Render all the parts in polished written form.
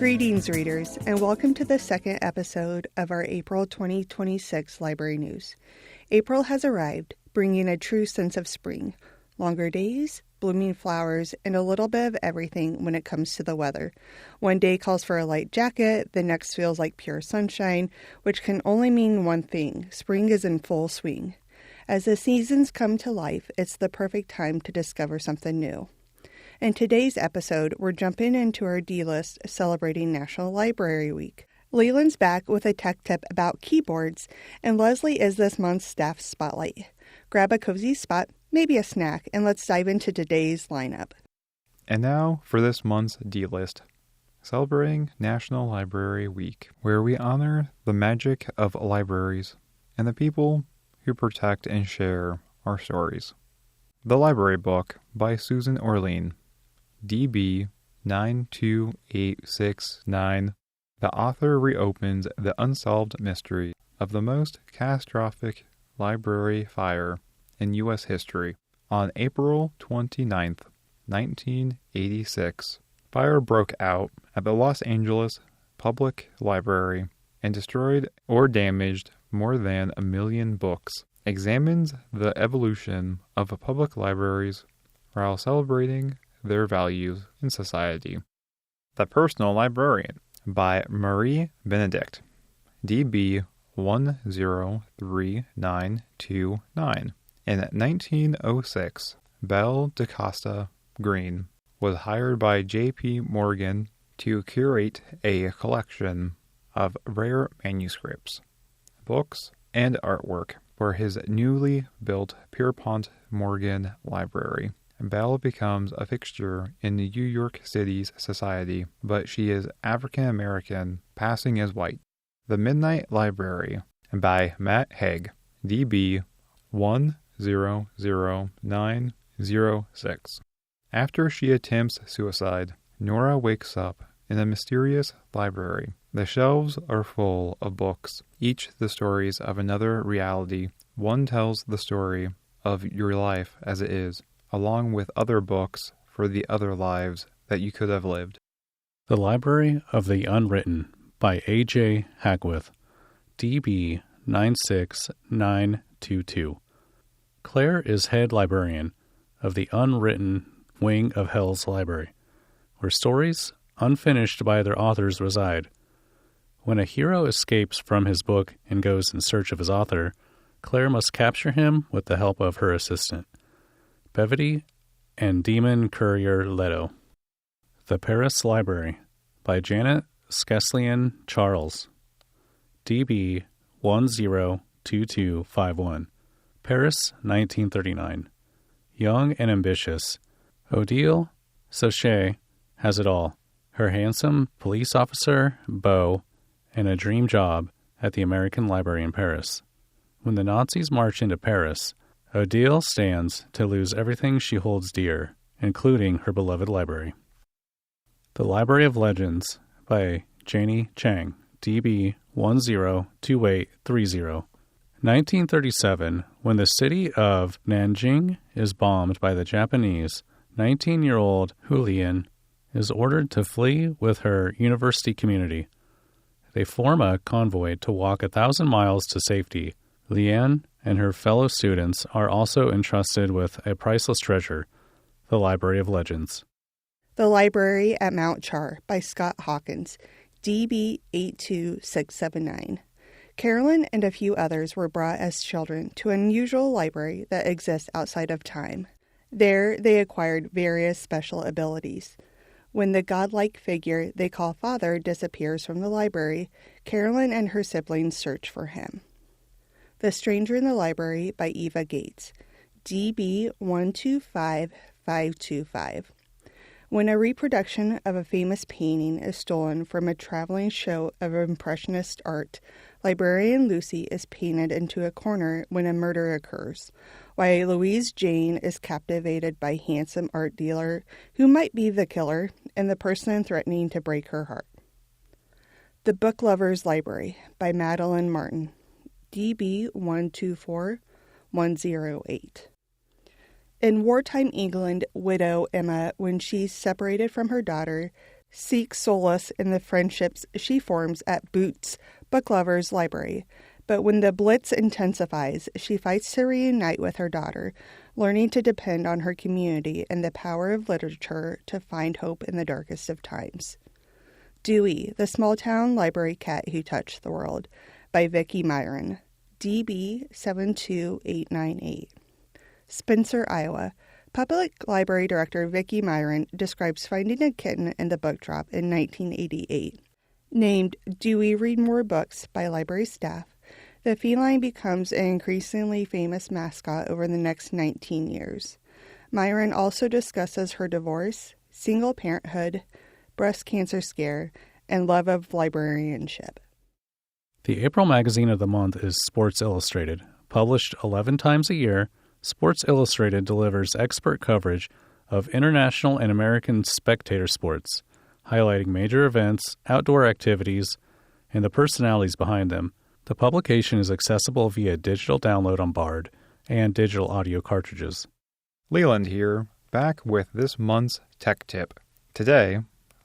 Greetings, readers, and welcome to the second episode of our April 2026 Library News. April has arrived, bringing a true sense of spring. Longer days, blooming flowers, and a little bit of everything when it comes to the weather. One day calls for a light jacket, the next feels like pure sunshine, which can only mean one thing: spring is in full swing. As the seasons come to life, it's the perfect time to discover something new. In today's episode, we're jumping into our Dlist celebrating National Library Week. Leland's back with a tech tip about keyboards, and Leslie is this month's staff spotlight. Grab a cozy spot, maybe a snack, and let's dive into today's lineup. And now for this month's Dlist, celebrating National Library Week, where we honor the magic of libraries and the people who protect and share our stories. The Library Book by Susan Orlean, DB 92869. The author reopens the unsolved mystery of the most catastrophic library fire in U.S. history. On April 29, 1986, fire broke out at the Los Angeles Public Library and destroyed or damaged more than 1 million books. Examines the evolution of public libraries while celebrating their values in society. The Personal Librarian by Marie Benedict, DB 103929. In 1906, Belle DaCosta Green was hired by J.P. Morgan to curate a collection of rare manuscripts, books, and artwork for his newly built Pierpont Morgan Library. Belle becomes a fixture in New York City's society, but she is African American, passing as white. The Midnight Library by Matt Haig, DB 100906. After she attempts suicide, Nora wakes up in a mysterious library. The shelves are full of books, each the stories of another reality. One tells the story of your life as it is, along with other books for the other lives that you could have lived. The Library of the Unwritten by A.J. Hackworth, DB 96922. Claire is head librarian of the Unwritten wing of Hell's Library, where stories unfinished by their authors reside. When a hero escapes from his book and goes in search of his author, Claire must capture him with the help of her assistant, Bevity and Demon Courier Leto. The Paris Library by Janet Skeslian Charles, DB 102251. Paris, 1939. Young and ambitious, Odile Sochet has it all: her handsome police officer, beau, and a dream job at the American Library in Paris. When the Nazis march into Paris, Odile stands to lose everything she holds dear, including her beloved library. The Library of Legends by Janie Chang, DB 102830. 1937, when the city of Nanjing is bombed by the Japanese, 19-year-old Hulian is ordered to flee with her university community. They form a convoy to walk 1,000 miles to safety. Liane and her fellow students are also entrusted with a priceless treasure, the Library of Legends. The Library at Mount Char by Scott Hawkins, DB 82679. Carolyn and a few others were brought as children to an unusual library that exists outside of time. There, they acquired various special abilities. When the godlike figure they call Father disappears from the library, Carolyn and her siblings search for him. The Stranger in the Library by Eva Gates, DB 125525. When a reproduction of a famous painting is stolen from a traveling show of Impressionist art, librarian Lucy is painted into a corner when a murder occurs, while Louise Jane is captivated by handsome art dealer who might be the killer and the person threatening to break her heart. The Book Lover's Library by Madeline Martin, DB 124108. In wartime England, widow Emma, when she's separated from her daughter, seeks solace in the friendships she forms at Boots' Book Lovers Library. But when the blitz intensifies, she fights to reunite with her daughter, learning to depend on her community and the power of literature to find hope in the darkest of times. Dewey, the small-town library cat who touched the world, by Vicki Myron, DB 72898. Spencer, Iowa. Public Library Director Vicki Myron describes finding a kitten in the book drop in 1988. Named Dewey Read More Books by library staff, the feline becomes an increasingly famous mascot over the next 19 years. Myron also discusses her divorce, single parenthood, breast cancer scare, and love of librarianship. The April magazine of the month is Sports Illustrated. Published 11 times a year, Sports Illustrated delivers expert coverage of international and American spectator sports, highlighting major events, outdoor activities, and the personalities behind them. The publication is accessible via digital download on Bard and digital audio cartridges. Leland here, back with this month's tech tip. Today,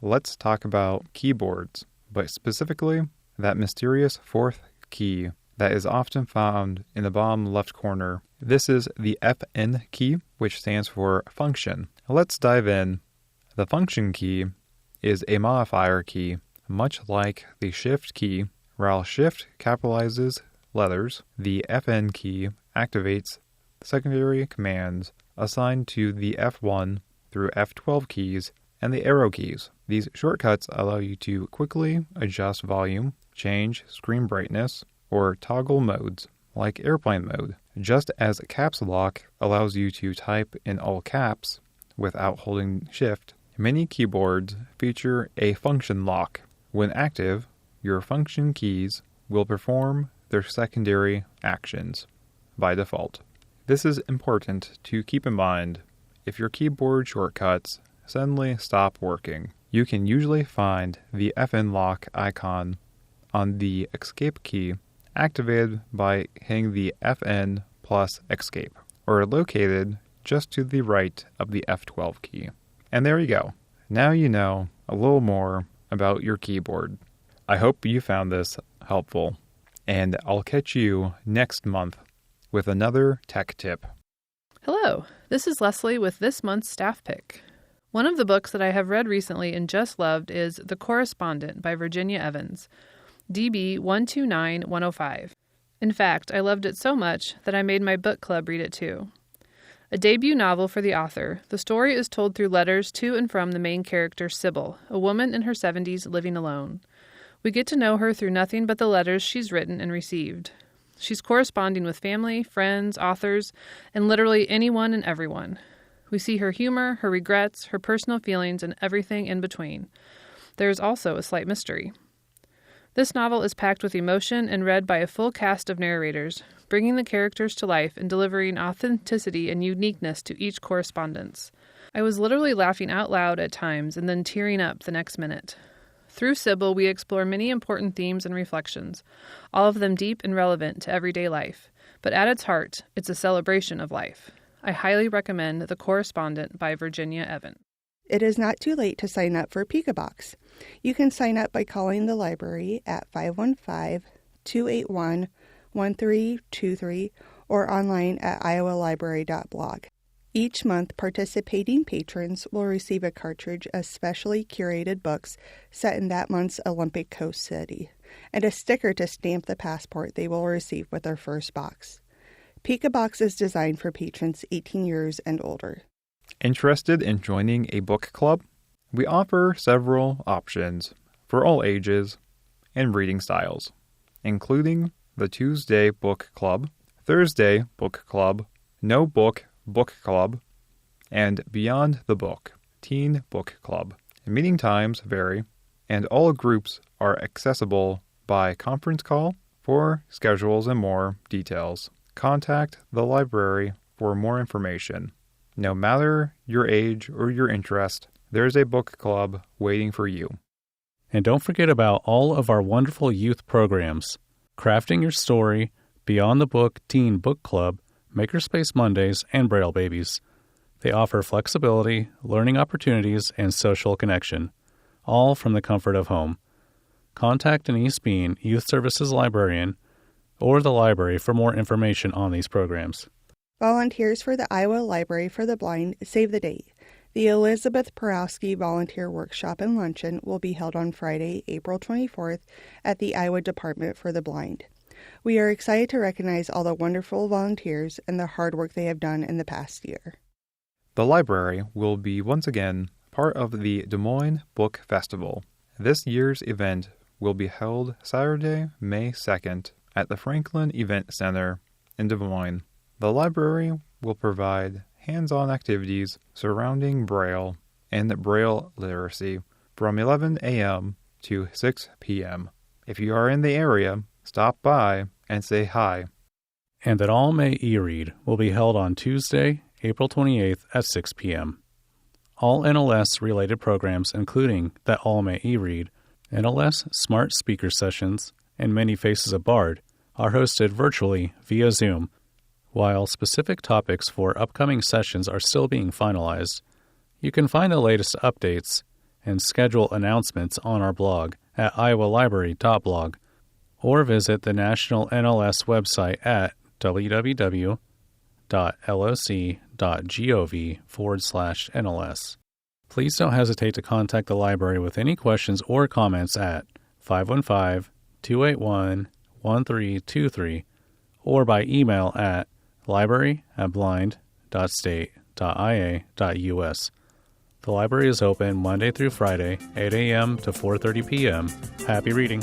let's talk about keyboards, but specifically that mysterious fourth key that is often found in the bottom left corner. This is the FN key, which stands for function. Let's dive in. The function key is a modifier key, much like the shift key. While shift capitalizes letters, the FN key activates secondary commands assigned to the F1 through F12 keys and the arrow keys. These shortcuts allow you to quickly adjust volume, change screen brightness, or toggle modes, like airplane mode. Just as caps lock allows you to type in all caps without holding shift, many keyboards feature a function lock. When active, your function keys will perform their secondary actions by default. This is important to keep in mind if your keyboard shortcuts suddenly stop working. You can usually find the FN lock icon on the escape key activated by hitting the FN plus escape, or located just to the right of the F12 key. And there you go. Now you know a little more about your keyboard. I hope you found this helpful, and I'll catch you next month with another tech tip. Hello, this is Leslie with this month's staff pick. One of the books that I have read recently and just loved is The Correspondent by Virginia Evans, DB 129105. In fact, I loved it so much that I made my book club read it too. A debut novel for the author, the story is told through letters to and from the main character, Sybil, a woman in her 70s living alone. We get to know her through nothing but the letters she's written and received. She's corresponding with family, friends, authors, and literally anyone and everyone. We see her humor, her regrets, her personal feelings, and everything in between. There is also a slight mystery. This novel is packed with emotion and read by a full cast of narrators, bringing the characters to life and delivering authenticity and uniqueness to each correspondence. I was literally laughing out loud at times and then tearing up the next minute. Through Sybil, we explore many important themes and reflections, all of them deep and relevant to everyday life. But at its heart, it's a celebration of life. I highly recommend The Correspondent by Virginia Evans. It is not too late to sign up for PikaBox. You can sign up by calling the library at 515-281-1323 or online at iowalibrary.blog. Each month, participating patrons will receive a cartridge of specially curated books set in that month's Olympic Coast city, and a sticker to stamp the passport they will receive with their first box. PikaBox is designed for patrons 18 years and older. Interested in joining a book club? We offer several options for all ages and reading styles, including the Tuesday Book Club, Thursday Book Club, No Book Book Club, and Beyond the Book, Teen Book Club. Meeting times vary, and all groups are accessible by conference call. For schedules and more details, contact the library for more information. No matter your age or your interest, there's a book club waiting for you. And don't forget about all of our wonderful youth programs: Crafting Your Story, Beyond the Book Teen Book Club, Makerspace Mondays, and Braille Babies. They offer flexibility, learning opportunities, and social connection. all from the comfort of home. Contact an East Bean Youth Services librarian or the library for more information on these programs. Volunteers for the Iowa Library for the Blind save the date. The Elizabeth Porowski Volunteer Workshop and Luncheon will be held on Friday, April 24th at the Iowa Department for the Blind. We are excited to recognize all the wonderful volunteers and the hard work they have done in the past year. The library will be once again part of the Des Moines Book Festival. This year's event will be held Saturday, May 2nd at the Franklin Event Center in Des Moines. The library will provide hands-on activities surrounding Braille and Braille literacy from 11 a.m. to 6 p.m. If you are in the area, stop by and say hi. And that All May e-Read will be held on Tuesday, April 28th at 6 p.m. All NLS-related programs, including That All May e-Read, NLS Smart Speaker Sessions, and Many Faces of Bard, are hosted virtually via Zoom. While specific topics for upcoming sessions are still being finalized, you can find the latest updates and schedule announcements on our blog at iowalibrary.blog or visit the National NLS website at www.loc.gov/NLS. Please don't hesitate to contact the library with any questions or comments at 515-281-1323 or by email at library@blind.state.ia.us. The library is open Monday through Friday, 8 a.m. to 4:30 p.m. Happy reading!